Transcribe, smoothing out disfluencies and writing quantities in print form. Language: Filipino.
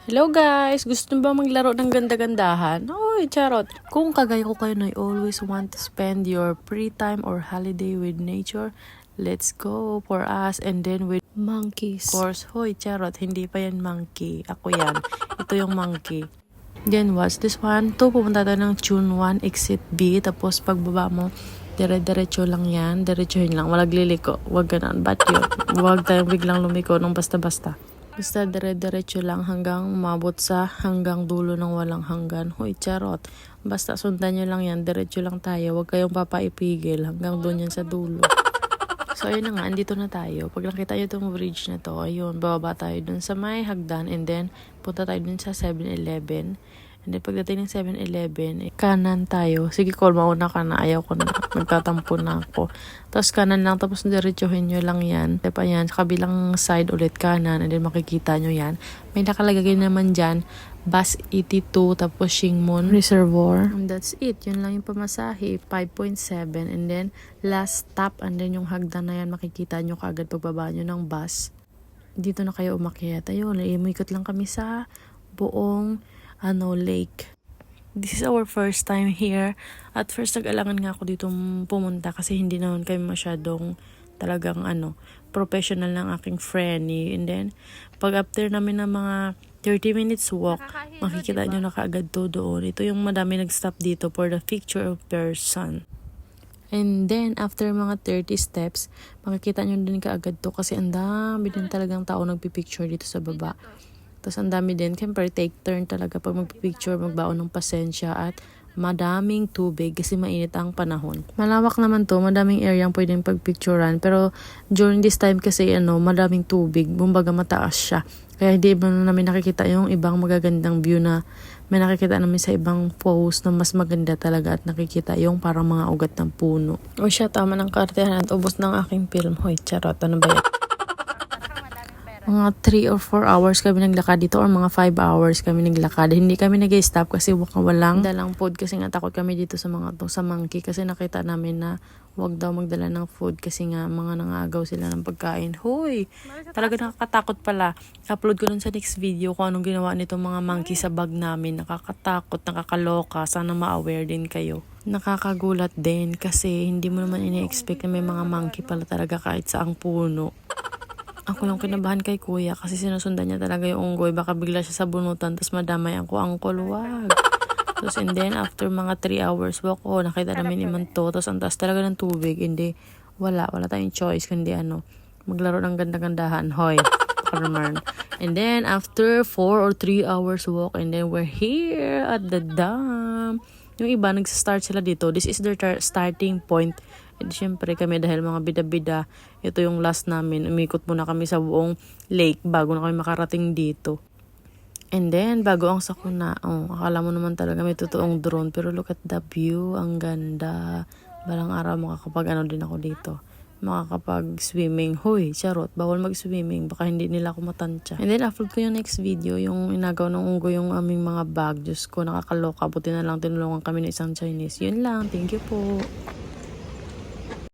Hello guys! Gusto nyo ba maglaro ng ganda-gandahan? Oy, charot! Kung kagaya ko kayo na always want to spend your free time or holiday with nature, let's go for us and then with monkeys. Of course, hoy, charot, hindi pa yan monkey. Ako yan. Ito yung monkey. Then what's this one? Pupunta tayo ng Tune 1 Exit B. Tapos pagbaba mo, dire-diretso lang yan. Diretsohin lang. Walang liliko. Huwag ganun. Ba't yun? Huwag tayong biglang lumiko nung basta-basta. Basta dire-diretso lang hanggang umabot sa hanggang dulo ng walang hanggan. Hoy, charot. Basta sundan nyo lang yan. Diretso lang tayo. Huwag kayong papaipigil hanggang doon yan sa dulo. So, ayun na nga. Andito na tayo. Pag nakita nyo itong bridge na to, ayun, bababa tayo dun sa may hagdan and then punta tayo dun sa 7-Eleven. And then pagdating ng 7-Eleven, kanan tayo. Sige, call, mauna ka na. Ayaw ko na. Magtatampo na ako. Tapos kanan lang. Tapos diretsuhin nyo lang yan. Tapos yan, sa kabilang side ulit kanan. And then makikita nyo yan. May nakalagay naman dyan. Bus 82. Tapos Shingmon Reservoir. And that's it. Yun lang yung pamasahe. 5.7. And then last stop. And then yung hagdan na yan, makikita nyo kaagad pagbaba nyo ng bus. Dito na kayo umakyat. Ayun, imikot lang kami sa buong lake. This is our first time here. At first nag-alangan nga ako dito pumunta kasi hindi naman kami masyadong talagang professional ng aking friend. And then, pag after namin ng mga 30 minutes walk, makikita nyo na kaagad to doon. Ito yung madami nag-stop dito for the picture of person. And then, after mga 30 steps, makikita nyo din kaagad to kasi ang dami din talagang tao nagpipicture dito sa baba. Tapos ang dami din, siyempre take turn talaga pag magpipicture, magbaon ng pasensya at madaming tubig kasi mainit ang panahon. Malawak naman to, madaming area ang pwedeng pagpicturean pero during this time kasi madaming tubig, bumbaga mataas siya. Kaya hindi ba namin nakikita yung ibang magagandang view na may nakikita namin sa ibang post na mas maganda talaga at nakikita yung parang mga ugat ng puno. O siya, tama ng kartehan at ubos ng aking film. Hoy, charot, ano ba yan? Mga 3 or 4 hours kami naglakad dito or mga 5 hours kami naglakad. Hindi kami nag-stop kasi walang dalang food kasi nga takot kami dito sa mga sa monkey kasi nakita namin na wag daw magdala ng food kasi nga mga nangagaw sila ng pagkain. Hoy! Talaga nakakatakot pala. Upload ko dun sa next video kung anong ginawa nitong mga monkey sa bag namin. Nakakatakot, nakakaloka. Sana ma-aware din kayo. Nakakagulat din kasi hindi mo naman ini-expect na may mga monkey pala talaga kahit sa ang puno. Ako lang kinabahan kay kuya kasi sinusundan niya talaga yung unggoy. Baka bigla siya sa bunutan tapos madamay ako. Angkol, wag. Tapos and then after mga 3 hours walk, nakita namin iman to. Tapos ang taas talaga ng tubig. Hindi, wala tayong choice kundi maglaro ng ganda-gandahan. Hoy, Carmen. And then after 4 or 3 hours walk and then we're here at the dam. Yung iba, nag-start sila dito. This is their starting point. And syempre kami dahil mga bida-bida, ito yung last namin. Umikot muna kami sa buong lake bago na kami makarating dito. And then, bago ang sakuna, akala mo naman talaga may totoong drone. Pero look at the view, ang ganda. Balang araw makakapag din ako dito. Makakapag-swimming. Hoy, charot, bawal mag-swimming. Baka hindi nila ako matansya. And then, upload ko yung next video, yung inagaw ng unggoy yung aming mga bag. Diyos ko, nakakaloka. Buti na lang tinulungan kami ng isang Chinese. Yun lang, thank you po.